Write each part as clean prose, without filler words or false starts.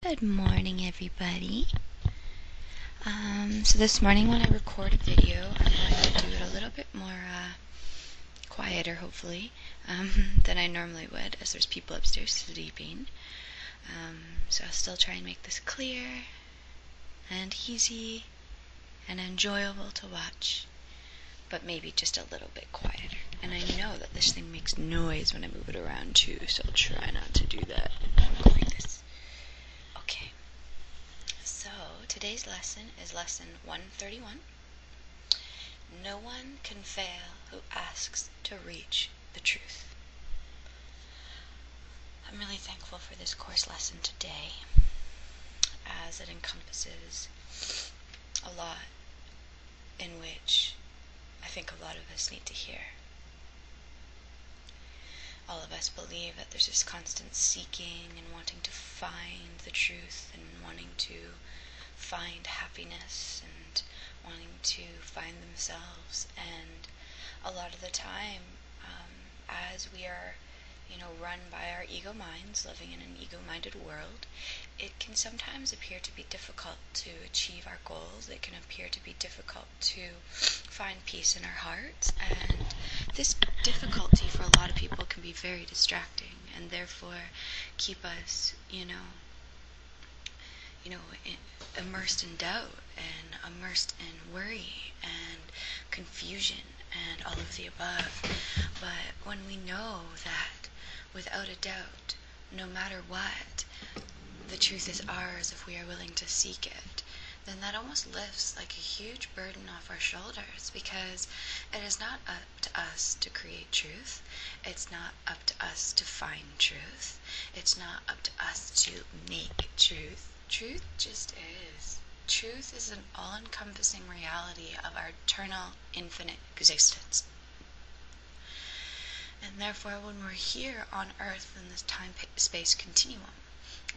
Good morning, everybody. So this morning when I record a video, I'm going to do it a little bit more quieter, hopefully, than I normally would, as there's people upstairs sleeping. So I'll still try and make this clear and easy and enjoyable to watch, but maybe just a little bit quieter. And I know that this thing makes noise when I move it around too, so I'll try not to do that. Go like this. Okay. So, today's lesson is lesson 131. No one can fail who asks to reach the truth. I'm really thankful for this course lesson today, as it encompasses a lot in which I think a lot of us need to hear. All of us believe that there's this constant seeking and wanting to find the truth and wanting to find happiness and wanting to find themselves, and a lot of the time, as we are run by our ego minds, living in an ego-minded world, it can sometimes appear to be difficult to achieve our goals. It can appear to be difficult to find peace in our hearts, and this difficulty for a lot of people can be very distracting and therefore keep us immersed in doubt and immersed in worry and confusion and all of the above. But when we know that, without a doubt, no matter what, the truth is ours if we are willing to seek it, then that almost lifts like a huge burden off our shoulders, because it is not up to us to create truth. It's not up to us to find truth. It's not up to us to make truth. Truth just is. Truth is an all-encompassing reality of our eternal, infinite existence. And therefore, when we're here on Earth in this time-space continuum,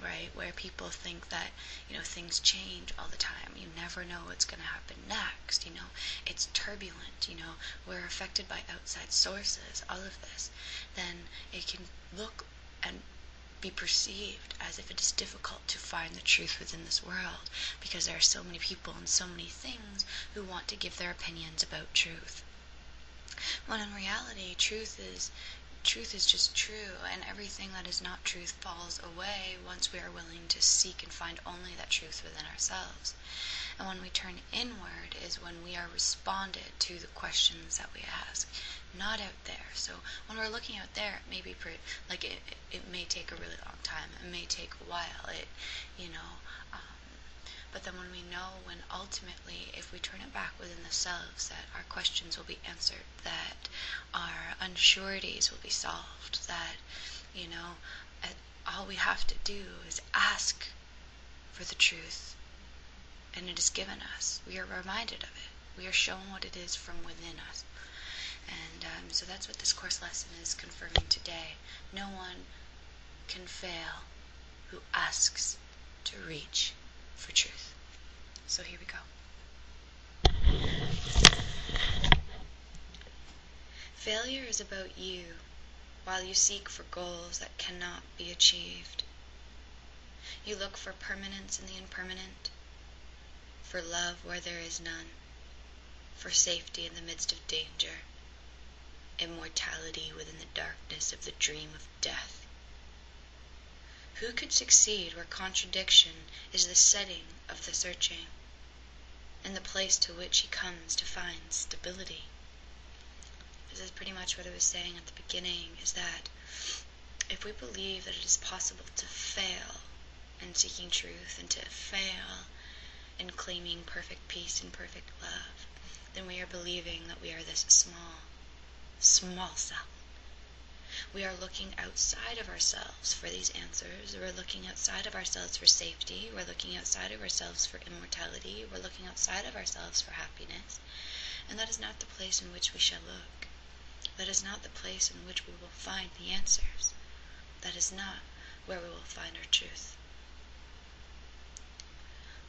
right, where people think that, things change all the time, you never know what's going to happen next, it's turbulent, we're affected by outside sources, all of this, then it can look and be perceived as if it is difficult to find the truth within this world, because there are so many people and so many things who want to give their opinions about truth. When in reality, truth is just true, and everything that is not truth falls away once we are willing to seek and find only that truth within ourselves. And when we turn inward is when we are responded to the questions that we ask, not out there. So when we're looking out there, it may be it may take a really long time. It may take a while. But then when we know, when ultimately, if we turn it back within ourselves, that our questions will be answered, that our unsureties will be solved, that, all we have to do is ask for the truth, and it is given us. We are reminded of it. We are shown what it is from within us. And so that's what this course lesson is confirming today. No one can fail who asks to reach for truth. So here we go. Failure is about you, while you seek for goals that cannot be achieved. You look for permanence in the impermanent, for love where there is none, for safety in the midst of danger, immortality within the darkness of the dream of death. Who could succeed where contradiction is the setting of the searching, and the place to which he comes to find stability? This is pretty much what I was saying at the beginning, is that if we believe that it is possible to fail in seeking truth and to fail in claiming perfect peace and perfect love, then we are believing that we are this small self. We are looking outside of ourselves for these answers. We're looking outside of ourselves for safety. We're looking outside of ourselves for immortality. We're looking outside of ourselves for happiness. And that is not the place in which we shall look. That is not the place in which we will find the answers. That is not where we will find our truth.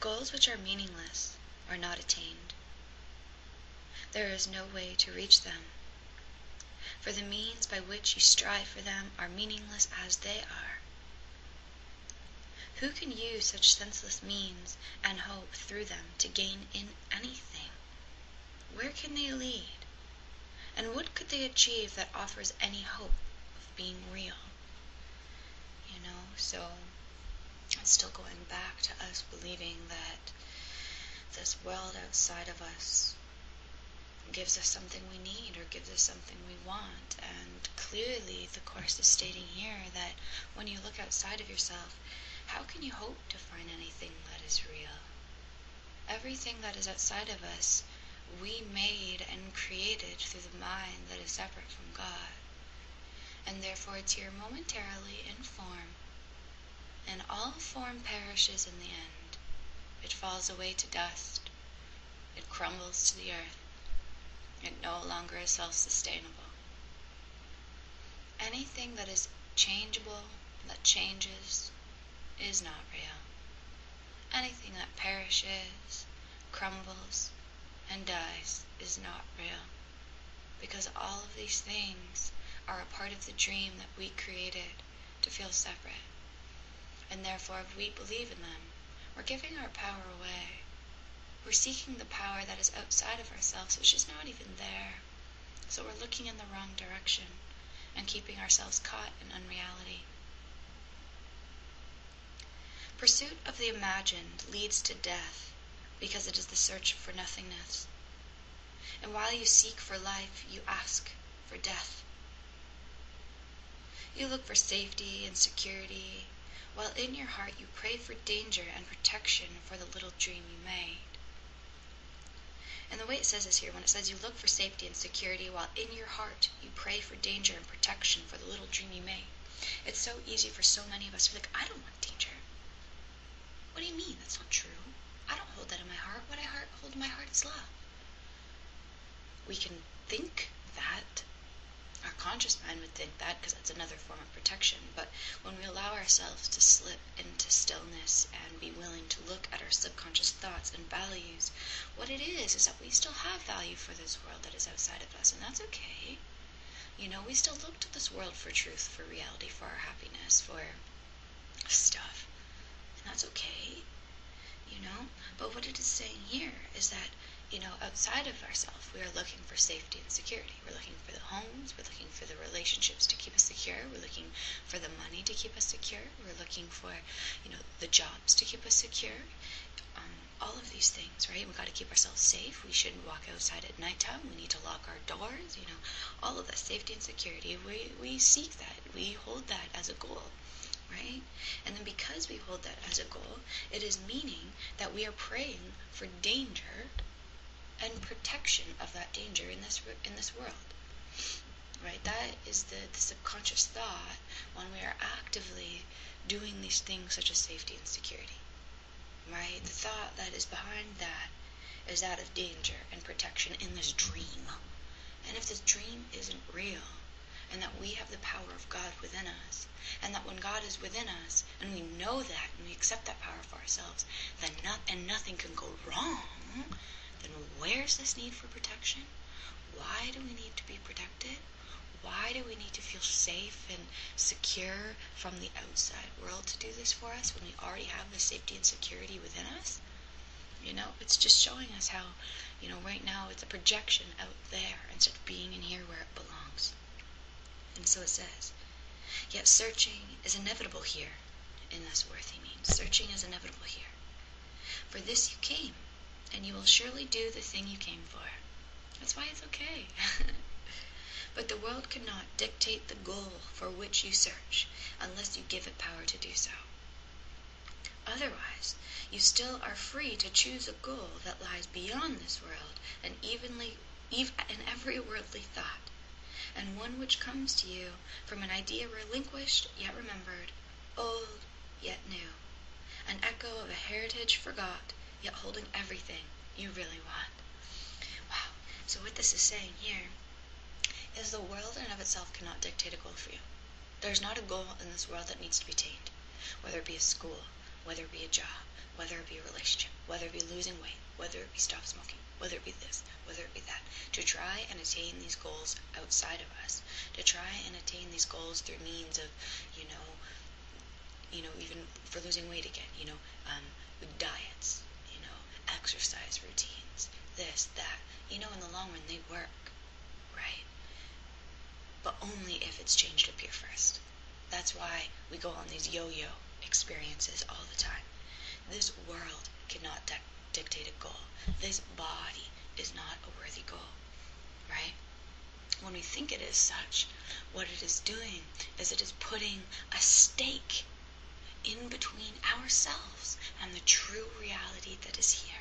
Goals which are meaningless are not attained. There is no way to reach them, for the means by which you strive for them are meaningless as they are. Who can use such senseless means and hope through them to gain in anything? Where can they lead? And what could they achieve that offers any hope of being real? So it's still going back to us believing that this world outside of us gives us something we need or gives us something we want. And clearly the Course is stating here that when you look outside of yourself, how can you hope to find anything that is real? Everything that is outside of us, we made and created through the mind that is separate from God. And therefore it's here momentarily in form, and all form perishes in the end. It falls away to dust. It crumbles to the earth. It no longer is self-sustainable. Anything that is changeable, that changes, is not real. Anything that perishes, crumbles, and dies is not real. Because all of these things are a part of the dream that we created to feel separate. And therefore, if we believe in them, we're giving our power away. We're seeking the power that is outside of ourselves, which is not even there. So we're looking in the wrong direction and keeping ourselves caught in unreality. Pursuit of the imagined leads to death because it is the search for nothingness. And while you seek for life, you ask for death. You look for safety and security, while in your heart you pray for danger and protection for the little dream you made. And the way it says this here, when it says you look for safety and security, while in your heart you pray for danger and protection for the little dream you made, it's so easy for so many of us to be like, I don't want danger. What do you mean? That's not true. I don't hold that in my heart. What I hold in my heart is love. We can think that. Our conscious mind would think that because that's another form of protection. But when we allow ourselves to slip into stillness and be willing to look at our subconscious thoughts and values, what it is that we still have value for this world that is outside of us, and that's okay. We still look to this world for truth, for reality, for our happiness, for stuff, and that's okay. But what it is saying here is that outside of ourselves, we are looking for safety and security. We're looking for the homes, we're looking for the relationships to keep us secure, we're looking for the money to keep us secure, we're looking for, the jobs to keep us secure. All of these things, right? We've got to keep ourselves safe. We shouldn't walk outside at nighttime. We need to lock our doors, all of that safety and security. We seek that. We hold that as a goal. Right? And then because we hold that as a goal, it is meaning that we are praying for danger and protection of that danger in this world. Right? That is the subconscious thought when we are actively doing these things such as safety and security. Right? The thought that is behind that is that of danger and protection in this dream. And if this dream isn't real, and that we have the power of God within us, and that when God is within us, and we know that, and we accept that power for ourselves, then nothing can go wrong, then where's this need for protection? Why do we need to be protected? Why do we need to feel safe and secure from the outside world to do this for us when we already have the safety and security within us? It's just showing us how, right now it's a projection out there instead of being in here where it belongs. And so it says, yet searching is inevitable here. In this worthy means, searching is inevitable here. For this you came, and you will surely do the thing you came for. That's why it's okay. But the world cannot dictate the goal for which you search unless you give it power to do so. Otherwise, you still are free to choose a goal that lies beyond this world and in every worldly thought, and one which comes to you from an idea relinquished yet remembered, old yet new, an echo of a heritage forgot yet holding everything you really want. Wow. So what this is saying here is the world in and of itself cannot dictate a goal for you. There's not a goal in this world that needs to be attained, whether it be a school, whether it be a job, whether it be a relationship, whether it be losing weight, whether it be stop smoking, whether it be this, whether it be that. To try and attain these goals outside of us, to try and attain these goals through means of, even for losing weight again, with diets, exercise routines, this, that, in the long run they work, right? But only if it's changed up here first. That's why we go on these yo-yo experiences all the time. This world cannot dictate a goal. This body is not a worthy goal, right? When we think it is such, what it is doing is it is putting a stake in between ourselves and the true reality that is here.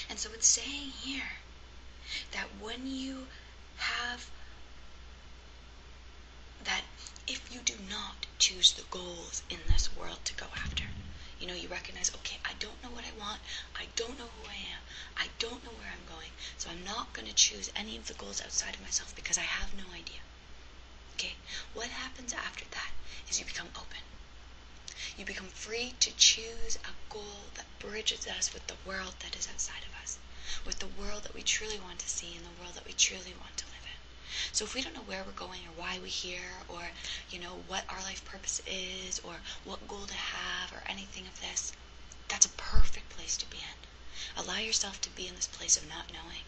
And so it's saying here that when you have that, if you do not choose the goals in this world to go after, you recognize, okay, I don't know what I want, I don't know who I am, I don't know where I'm going, so I'm not going to choose any of the goals outside of myself because I have no idea. Okay, what happens after that is you become open. You become free to choose a goal that bridges us with the world that is outside of us, with the world that we truly want to see and the world that we truly want to live in. So if we don't know where we're going or why we're here or, what our life purpose is or what goal to have or anything of this, that's a perfect place to be in. Allow yourself to be in this place of not knowing.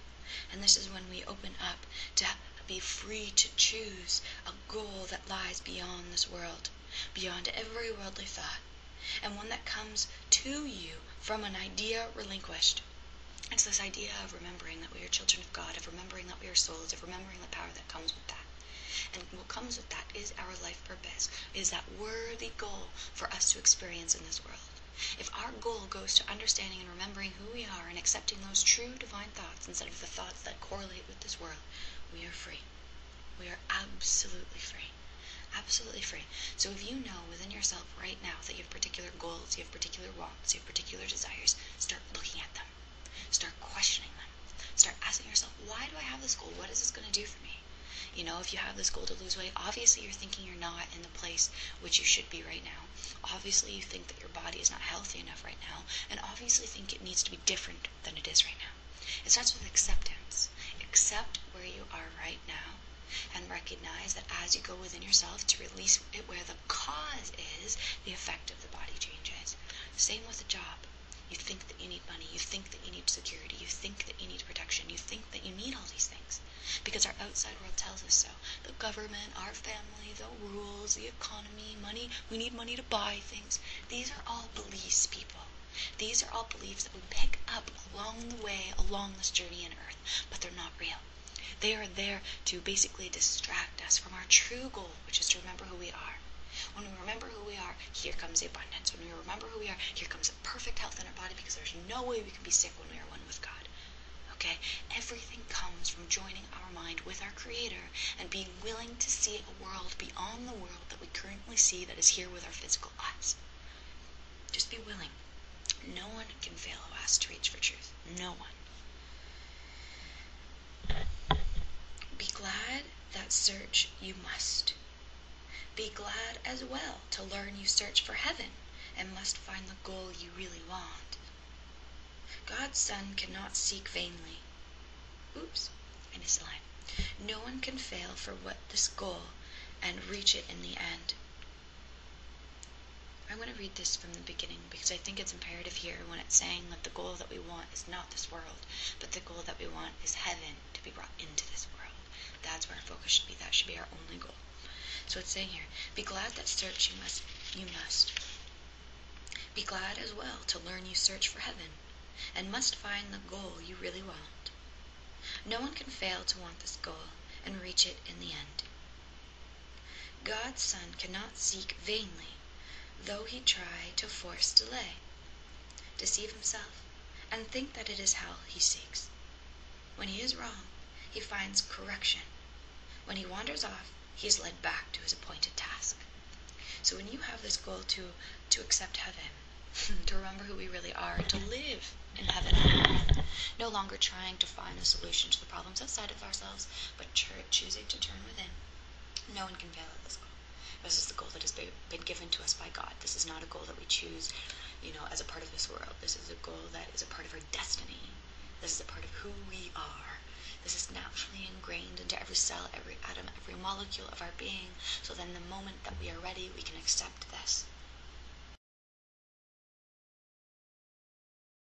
And this is when we open up to be free to choose a goal that lies beyond this world, beyond every worldly thought, and one that comes to you from an idea relinquished. It's this idea of remembering that we are children of God, of remembering that we are souls, of remembering the power that comes with that. And what comes with that is our life purpose, is that worthy goal for us to experience in this world. If our goal goes to understanding and remembering who we are and accepting those true divine thoughts instead of the thoughts that correlate with this world, we are free. We are absolutely free. Absolutely free. So if you know within yourself right now that you have particular goals, you have particular wants, you have particular desires, start looking at them. Start questioning them. Start asking yourself, why do I have this goal? What is this going to do for me? If you have this goal to lose weight, obviously you're thinking you're not in the place which you should be right now. Obviously you think that your body is not healthy enough right now, and obviously think it needs to be different than it is right now. It starts with acceptance. Accept where you are right now, and recognize that as you go within yourself to release it where the cause is, the effect of the body changes. Same with a job. You think that you need money, you think that you need security, you think that you need protection, you think that you need all these things. Because our outside world tells us so. The government, our family, the rules, the economy, money, we need money to buy things. These are all beliefs, people. These are all beliefs that we pick up along the way, along this journey in earth, but they're not real. They are there to basically distract us from our true goal, which is to remember who we are. When we remember who we are, here comes the abundance. When we remember who we are, here comes a perfect health in our body, because there's no way we can be sick when we are one with God. Okay? Everything comes from joining our mind with our Creator and being willing to see a world beyond the world that we currently see that is here with our physical eyes. Just be willing. No one can fail who asks to reach for truth. No one. Be glad that search you must. Be glad as well to learn you search for heaven and must find the goal you really want. God's Son cannot seek vainly. Oops, I missed a line. No one can fail for what this goal and reach it in the end. I want to read this from the beginning because I think it's imperative here when it's saying that the goal that we want is not this world, but the goal that we want is heaven to be brought into this world. That's where our focus should be. That should be our only goal. So it's saying here, be glad that search you must. Be glad as well to learn you search for heaven, and must find the goal you really want. No one can fail to want this goal and reach it in the end. God's Son cannot seek vainly, though he try to force delay, deceive himself, and think that it is hell he seeks. When he is wrong, he finds correction. When he wanders off, he is led back to his appointed task. So when you have this goal to accept heaven, to remember who we really are, to live in heaven on earth, no longer trying to find a solution to the problems outside of ourselves, but choosing to turn within, no one can fail at this goal. This is the goal that has been given to us by God. This is not a goal that we choose, as a part of this world. This is a goal that is a part of our destiny. This is a part of who we are. This is naturally ingrained into every cell, every atom, every molecule of our being, so then the moment that we are ready, we can accept this.